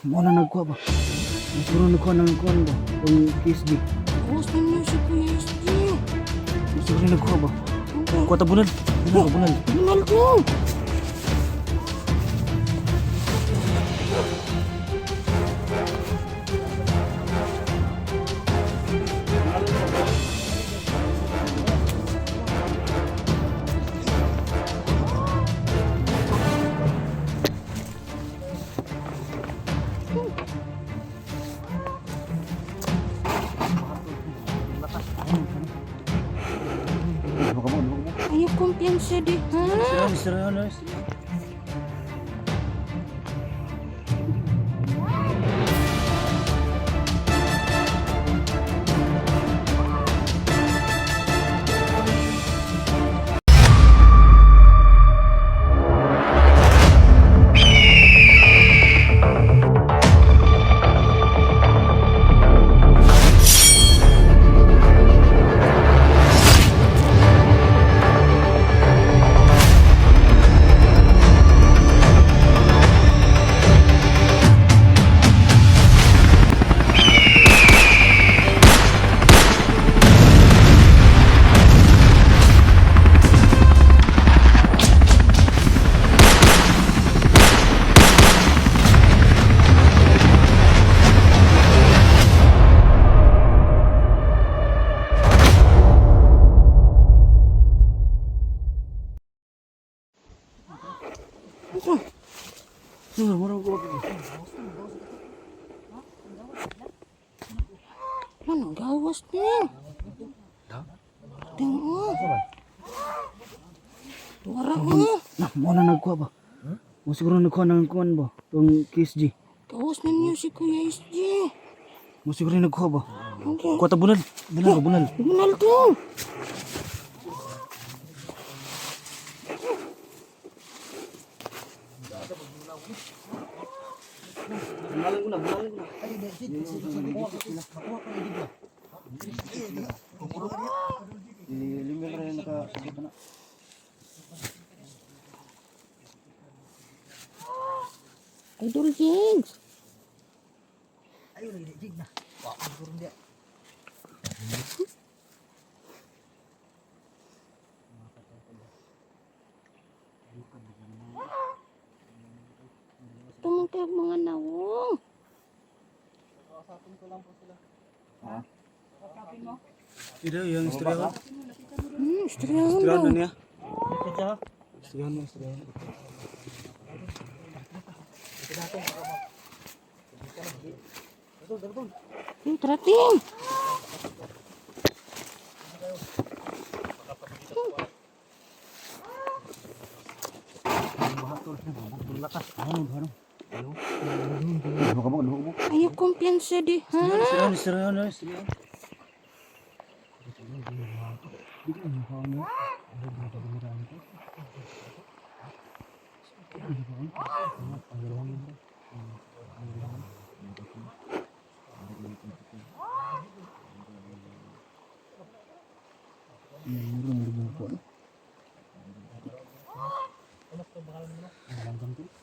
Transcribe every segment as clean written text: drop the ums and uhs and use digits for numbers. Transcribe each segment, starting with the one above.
Mo na nagkuha ba? Siguro nagkuha ng kuhan ba? Kung KSG. Tapos na niyo si Kuya SG. Siguro nagkuha ba? Kuha ta bunal. Bunal, bunal. Bunal ko. Ayo kumpiyansa di ha. Serius. Murang ko ba? Ano gawas niya? Tingnan mo. Tuwara mo. Mo na nagkuha ba? Mo siguro nagkuha ng kuhan ba? Kung KSG. Tapos na niyo si Kuya SG. Mo siguro nagkuha ba? Okay. Kuha ta bunal. Bunal, bunal. Bunal ko. Bunalan ko na. Lima ka rin nakasabot na. Idol Jigs. Ayun, jig na. Siguro dia. Tumungkag mga nawong. Ito yung istorya ko. Istriyahan Istorya daw. niya. Istorya mo. Yung trating. Ayo kumpiyansa di ha. Serius.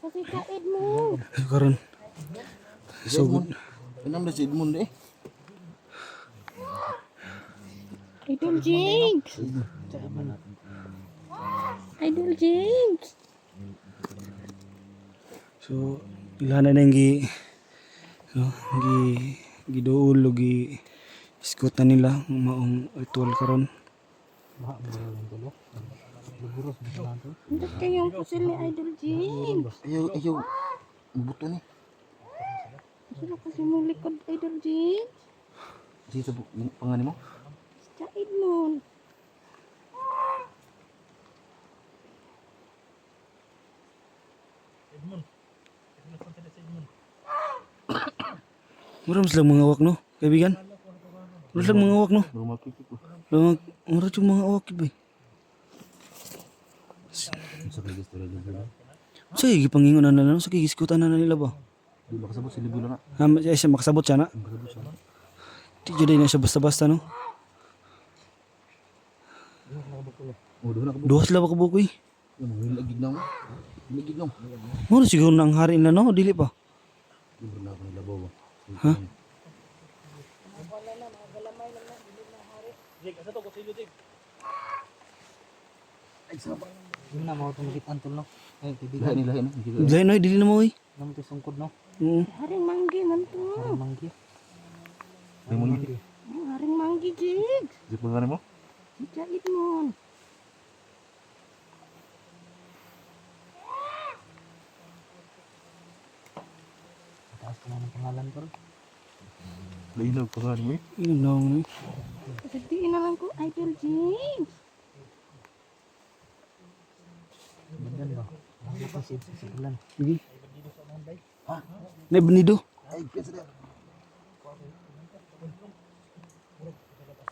Kasi kaid mo. Karon. So good. Enam dah si Edmund eh. Idol Jigs. Idol Jigs. So ilana na yung giduol o iskot na nila ang maong ritual karon. Hindi kayong pusil ni Idol Jigs. Ayaw. Buto ni. Sino kasi mong likod Idol Jigs? Dito pangalan mo? Sa Edmond. Muram sila mga awak no, kaibigan. Muram sila mga awak no. Rumah kiki ko. Muram yung mga awak ba? Sa register aja. So gipangingon na nila, so gigiskutan na nila ba? Di ba kasabot sila bilo na? Siya makasabot siya na. Kasabot siya. Di jud na siya basta-basta no. Oh, doon na ka. Duha sila ba kabukoy? Yung lagig na mo. Lagig na mo. Mo siguro na ang hari nila no, dili pa. Libro na ako nilabaw ba? Ha? Yun na, mga tumikitan tol no. Ay, Lahat kaibigan. nila yun. Dahil na, dili na mo eh. Naman ito sungkod no. Oo. Haring manggi man to. Parang manggi. May mo yun. Haring manggi, Jig. Di pa gani mo? Jait mo. Taas ko na ng pangalan tol. Lainog pa gani mo eh. Inom na ako na eh. Sabihin na lang ko, Idol James. Bandan ba? Ano pa si Ulan? Sige. Na benido. Ay, kaya sa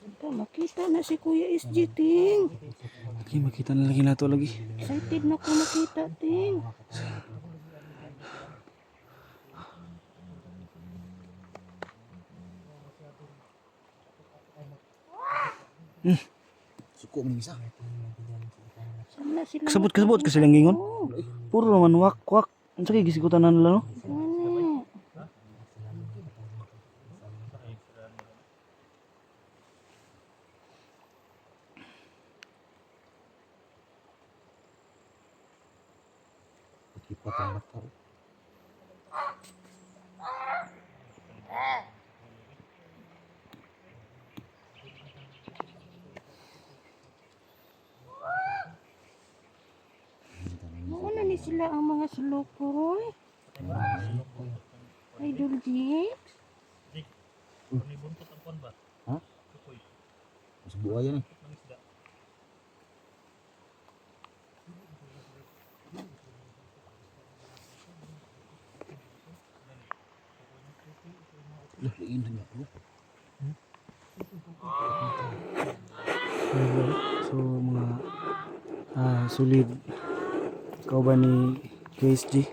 Ito, makita na si Kuya SG, Ting. Okay, makita na lagi nato lagi. Excited na ko makita, Ting. Suko mo isa. Sana sila Kasabot kasi lang gingon. Oo. Puro naman wak. Ang sakit gisikutan na nila no. Sana. Ikipat ang mata. Mauna ni sila ang mga sulokoroy. Idol James. Mas buaya nih. Lah, liin na ako. So mga sulid kauban ni KSG.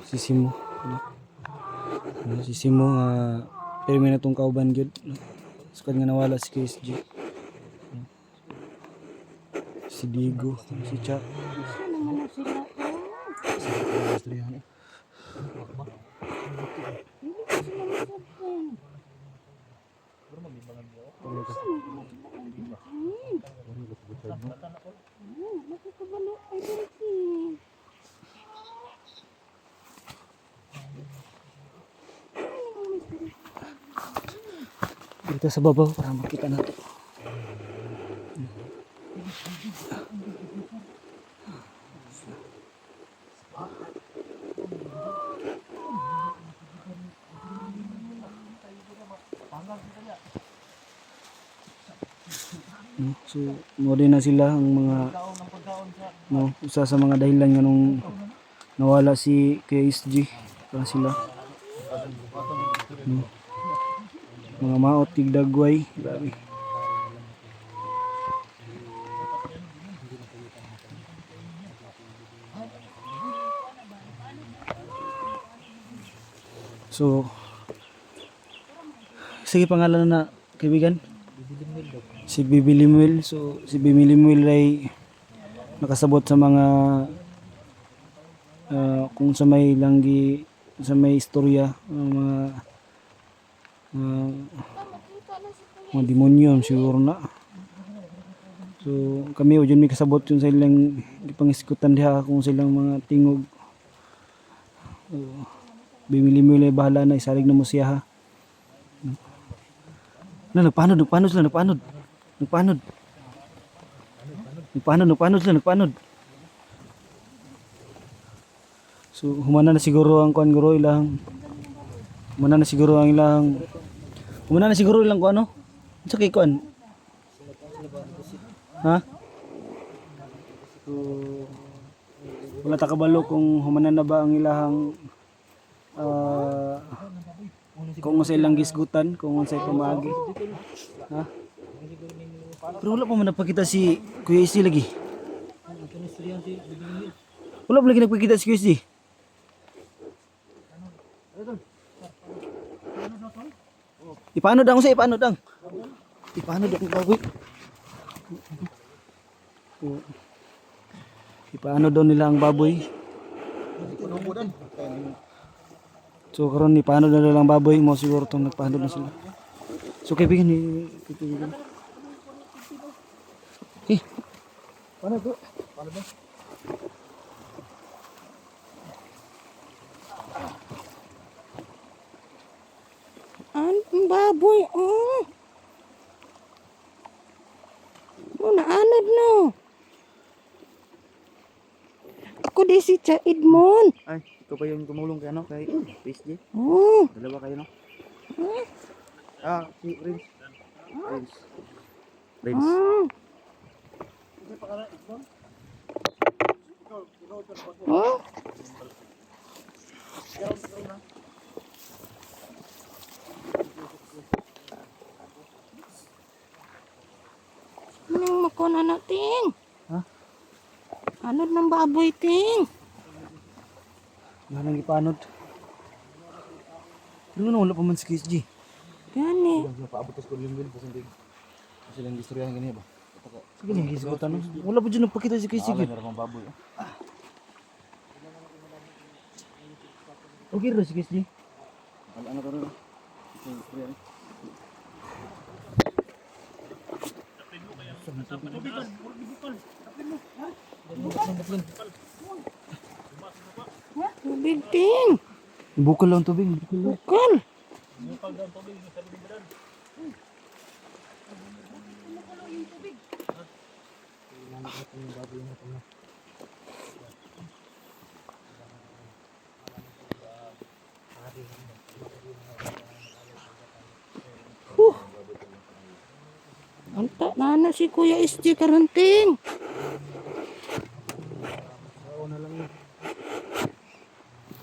Si Simo. Si Simo permi na tong kauban gyud. Sukad nga nawala si KSG. Si Digo, si Chuck. Saan naman na sila? Oh. Istoryahan eh. Hindi ko sila masabtan. Nakakabalo, Idol James. Dito sa babaw para makita nato. So, mo din na sila ang mga isa sa mga dahilan nga nung nawala si KSG para sila. Mga maot tigdagway, grabe. So, sige pangalan na kaibigan. Si Bibi Limuel. So, si Bibi Limuel ay nakasabot sa mga kung sa may langgi, sa may istorya, mga demonyo siguro na. So, kami o dyan may kasabot yun sa ilang ipangiskutan diha kung silang mga tingog. Bibi Limuel ay bahala na, isalig na mo siya ha. Nagpanod sila. So, humana na siguro ang kuan guro ilang. Humana na siguro ilang kuan ano? Unsa kay kuan? Ha? So, wala ta kabalo kung humana na ba ang ilang kung sa ilang gisgutan, kung sa pamagi. Ha? Pero wala pa man nagpakita si Kuya SG lagi. Wala pa lagi nagpakita si Kuya SG. Ipaano dang ipaano dang baboy. Ipaano daw nila ang baboy. So karon ni paano na lang baboy mo siguro tong nagpaano na sila. So kaibigan ni kaibigan. Eh. Paano to? Paano ba? Ang baboy, oh. Oh, naanad no. Ako di si Cha Edmond. Ay, ikaw ba yung tumulong kay ano? Kay PSG? Oh. Dalawa kayo, no? Hmm? Si Prince. Prince. Ah. Oh. Anong makona natin? Ha? Anod ng baboy ting? Nang ipanod. Pero wala pa man si KSG. Gani. Paabot ko yung bin kasi hindi kasi lang istoryahan ganyan ba. Sige na, gisigutan no. Wala pa dyan nagpakita si KSG. Sige, meron baboy. Okay rin si KSG. Ano ka rin? Ito yung istoryahan. Tubig ting. Bukal lang tubig. Bukal. Anta na si Kuya SG Karanting.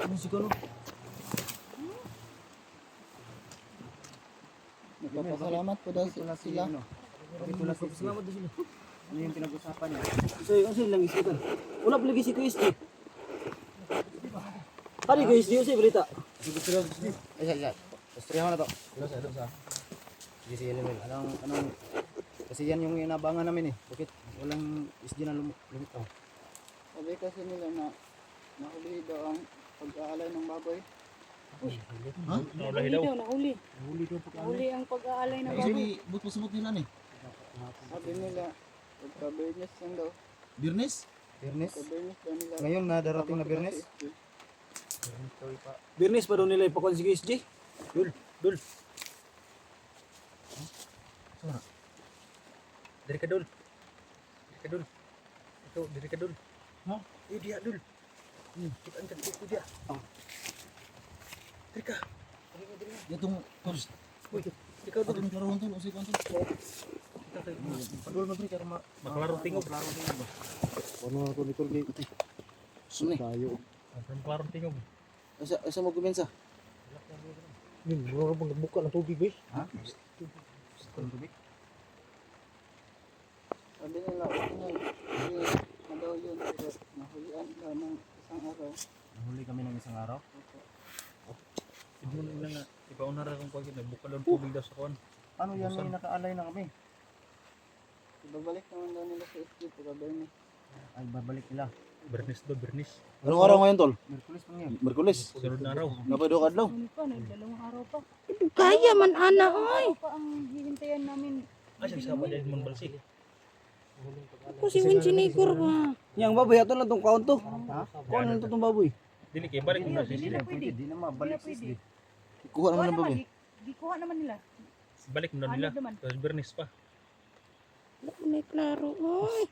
Ano siguro? Nagpapasalamat po daw sila. Salamat din sila. Ano yung pinag-usapan niya? So lang gisigutan. Wala pa lagi si KSG. Kali KSG si balita. Istoryahan na to. Sige, sige, Lemel. Anong, kasi yan yung inabangan namin eh. Bakit walang SG na lumitaw? Sabi kasi nila na nahuli daw ang pag-aalay ng baboy. Nahuli daw, nahuli. Nahuli ang pag-aalay ng baboy. Kasi but nila ni. Sabi nila, pagka-Bernes lang daw. Birnes? Birnes? Pagka-Bernes daw nila. Ngayon na darating na Birnes? Birnis pa daw nila ipakuan si KSG. Dul. Dari ka dul. Ito, dari ka dul. Ha? Dia dul. Kita angkat itu dia. Dari ka. Itong tools. Ikaw dul. Atong karoon tol usay kon tol. Padul mo kay maklaro tingog. Ano ako ni Tol kay ito. Suni. Tayo. Maklaro tingog. Asa mo kumensa? Yun, mura bang nagbuka ng tubig eh. Ha? Sabi nila, hindi na daw yun. Pero nahulian daw ng isang araw. Nahuli kami ng isang araw. Hindi mo na nga. Iba unar akong pagkita. Nagbuka daw tubig daw sa kuwan. Ano yan? May nakaalay na kami. Ibabalik naman daw nila sa SG pagka-Bernes. Ay, babalik nila. Bernis do, Bernis. Anong araw ngayon tol? Merkulis pa ngayon. Merkulis. Sunod na araw. Napado kadlaw. Ano pa, dalawang araw pa. Kaya man ana oy. Pa ang hihintayan namin. Ay, siya ba dahil mong balsik? Ako si Winchinigur ba? Yang baboy ato lang tong kaon to. Kaon lang to tong baboy. Dili kay balik mo na siya. Hindi na pwede. Di na mabalik siya. Kuha naman ng baboy. Gikuha naman nila. Balik mo na nila. Ano naman? Tapos Bernis pa. Wala ko na klaro oy.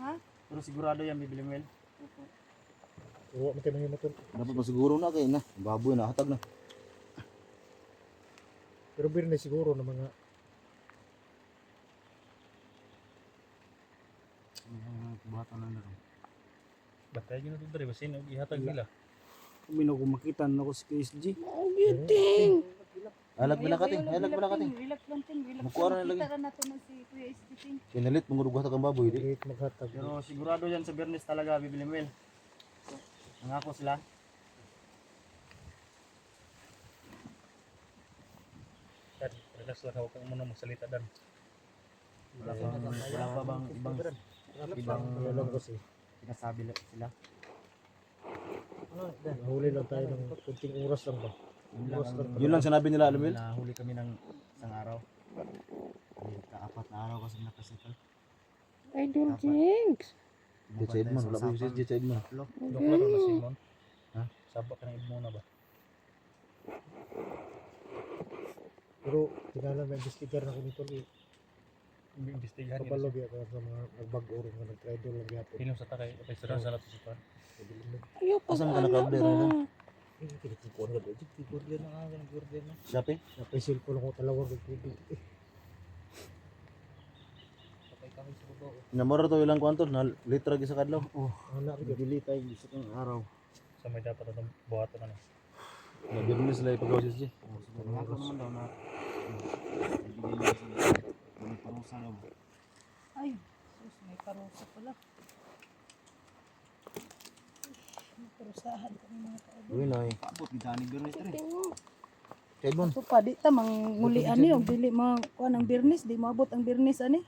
Ha? Pero sigurado yan, bibili mo yan. Dapat masiguro na kay na. Baboy na hatag na. Pero Bernis siguro na mga buhatan na lang. Batay nyo na ito dali. Basin, ihatag nila. Kami na makita na ako si KSG. Giting. Alag bala kating, alag bala kating. Relax lang tin, relax. Makuha na lagi. Kita na nato na si Kuya SG. Kinalit mong hatag ang baboy di. Pero sigurado yan sa Bernis talaga, bibili mo yan. Nangako sila. Dad, relax lang. Huwag kang muna magsalita, Dan. Wala pa bang ibang sinasabi sila? Nahuli lang tayo ng kunting oras lang ba? Yun lang sinabi nila, alam mo yun? Nahuli kami ng isang araw. Kaapat na araw kasi nakasipal. Idol Jinx. J. Edmond, wala ba yung si J. Edmond? Dokla na si Simon. Ha? Sabak ka ng Edmond na ba? Pero tinalang na investigar na ko nito. Imbestigahan nila. Kapalog yan sa mga nagbag-oro nga nag-traitor lang yapon. Film sa takay, apay sa sa lato sa pan. Ayaw pa Asa man ka ano naka-update ba? na? Pinagtikuan ka doon. Tikuan yan ang aking gurden. Shopping? Napay cellphone ako talawag ng tubig. Namora to ilang kwanto na litra gi sa kadlaw. Anak ko dili tayo gusto kong araw. Sa may dapat atong buhaton na. Nagbilis sila ipagaw si J. Ako naman daw na. Ay, sus, may karusa pala. May karusahan kami mga ka-idol. Uy na eh. Abot kita ni Bernes rin. J. Edmond. Ito pa, di ta, mangulian niyo. Dili mga kuhan ang birnis. Di maabot ang birnis, ani.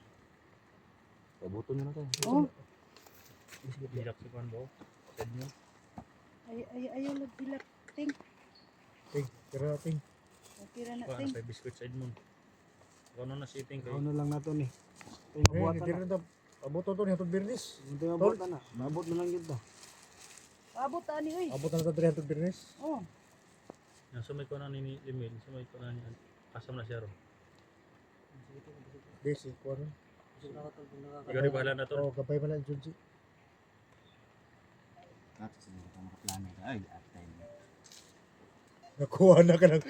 Pabuton nyo na tayo. Oh, Hilak si Juan Bo. Edmond. ayaw lang ting. Ting, tira ting. Okay na Kuha ting. na sa biscuit sa Edmond. Kung ano na si Iting kay. Ano lang nato ni. Ito yung Eh, kabuhatan hindi na. rin ito. Abot ito niya itong Bernes. Ito yung kabuhatan na. Maabot na lang yun to. Paabot ani, oy. Abot na ito 300 Bernes. Oh, Nasa may kuha na ni Limil. Sa may kuha na ni Asam na siya ro. Basic, kuha nun. Ikaw rin bahala na to. Oo, gabay man ang Junji. Ay, at time. Nakuha na ka ng